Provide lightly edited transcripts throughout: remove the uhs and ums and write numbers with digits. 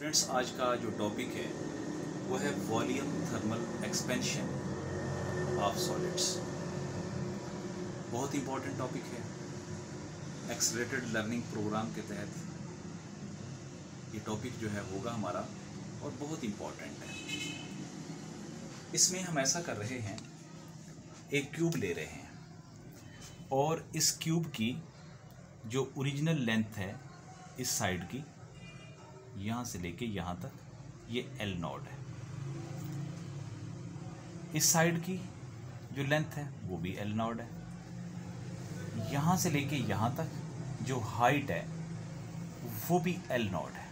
Friends, आज का जो टॉपिक है वो है volume thermal expansion of solids. बहुत इंपॉर्टेंट टॉपिक है। एक्सेलरेटेड लर्निंग प्रोग्राम के तहत ये टॉपिक जो है होगा हमारा और बहुत इंपॉर्टेंट है। इसमें हम ऐसा कर रहे हैं, एक क्यूब ले रहे हैं और इस क्यूब की जो ओरिजिनल लेंथ है इस साइड की, यहाँ से लेके यहाँ तक, ये L नॉट है। इस साइड की जो लेंथ है वो भी L नॉट है। यहाँ से लेके यहाँ तक जो हाइट है वो भी L नॉट है।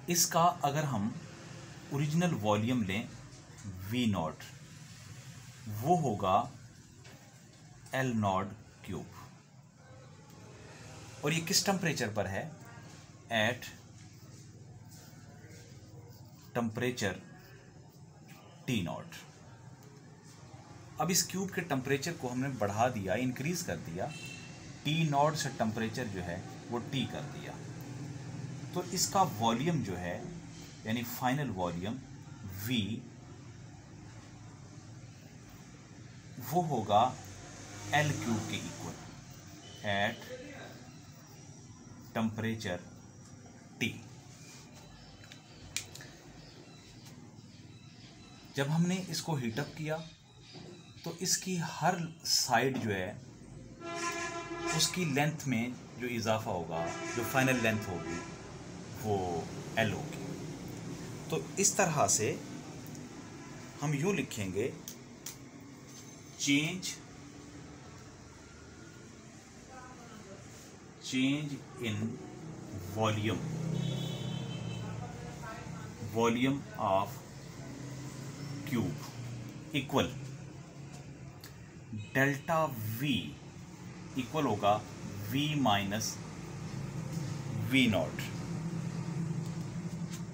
इसका अगर हम ओरिजिनल वॉल्यूम लें V नॉट, वो होगा L नॉट क्यूब। और ये किस टेम्परेचर पर है? At temperature T not. अब इस क्यूब के टेम्परेचर को हमने बढ़ा दिया, इंक्रीज कर दिया। T नॉट से टेम्परेचर जो है वो T कर दिया, तो इसका वॉल्यूम जो है यानी फाइनल वॉल्यूम V वो होगा L क्यूब के इक्वल एट टेम्परेचर T। जब हमने इसको हीटअप किया तो इसकी हर साइड जो है उसकी लेंथ में जो इजाफा होगा, जो फाइनल लेंथ होगी वो L होगी। तो इस तरह से हम यूँ लिखेंगे, change in volume of cube equal delta V equal होगा V minus V not.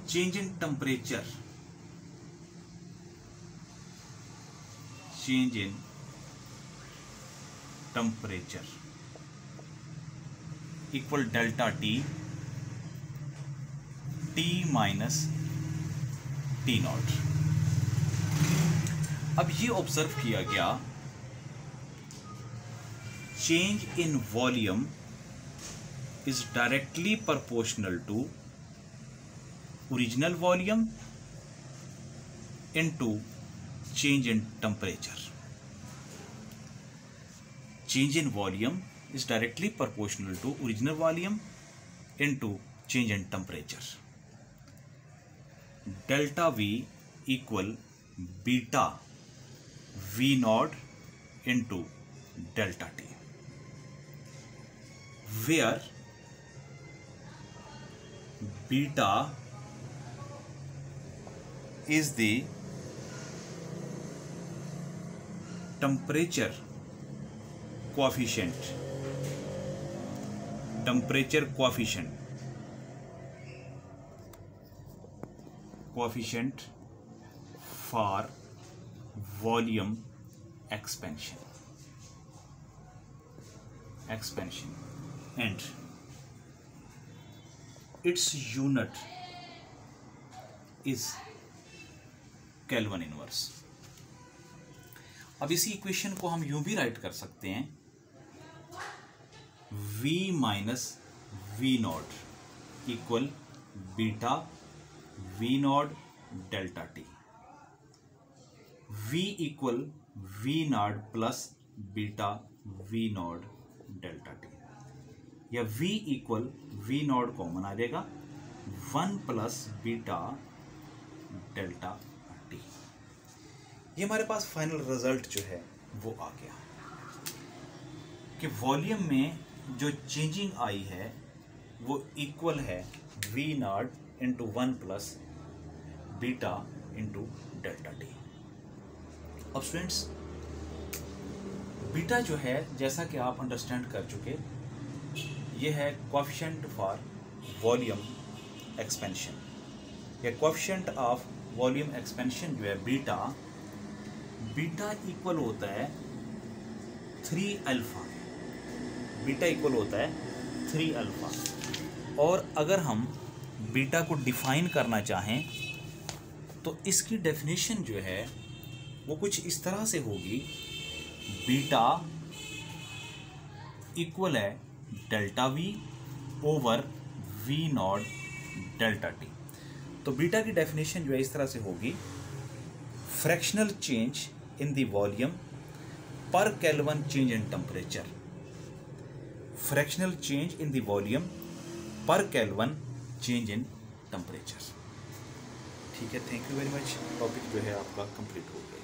Change in temperature, equal delta T minus T not. अब ये ऑब्जर्व किया गया, change in volume is directly proportional to original volume into change in temperature. Change in volume is directly proportional to original volume into change in temperature. Delta V equal beta V naught into delta T, where beta is the temperature coefficient for volume expansion and its unit is Kelvin inverse। अब इसी equation को हम यूं भी right कर सकते हैं, V minus V not equal beta V not delta T। V equal V not plus beta V not delta T, या V equal V not common आ जाएगा, 1 प्लस बीटा डेल्टा T। ये हमारे पास फाइनल रिजल्ट जो है वो आ गया कि वॉल्यूम में जो चेंजिंग आई है वो इक्वल है V not into 1 plus beta into delta T। अब स्टूडेंट्स, बीटा जो है, जैसा कि आप अंडरस्टैंड कर चुके, ये है कोएफिशिएंट फॉर वॉल्यूम एक्सपेंशन, या कोएफिशिएंट ऑफ वॉल्यूम एक्सपेंशन जो है बीटा इक्वल होता है 3 अल्फा। बीटा इक्वल होता है 3 अल्फा। और अगर हम बीटा को डिफाइन करना चाहें तो इसकी डेफिनेशन जो है वो कुछ इस तरह से होगी, बीटा इक्वल है delta V over V not delta T. तो बीटा की डेफिनेशन जो है इस तरह से होगी, fractional change in the volume per kelvin change in temperature, fractional change in the volume per kelvin change in temperature. ठीक है, thank you very much. Topic जो है आपका कंप्लीट हो गया।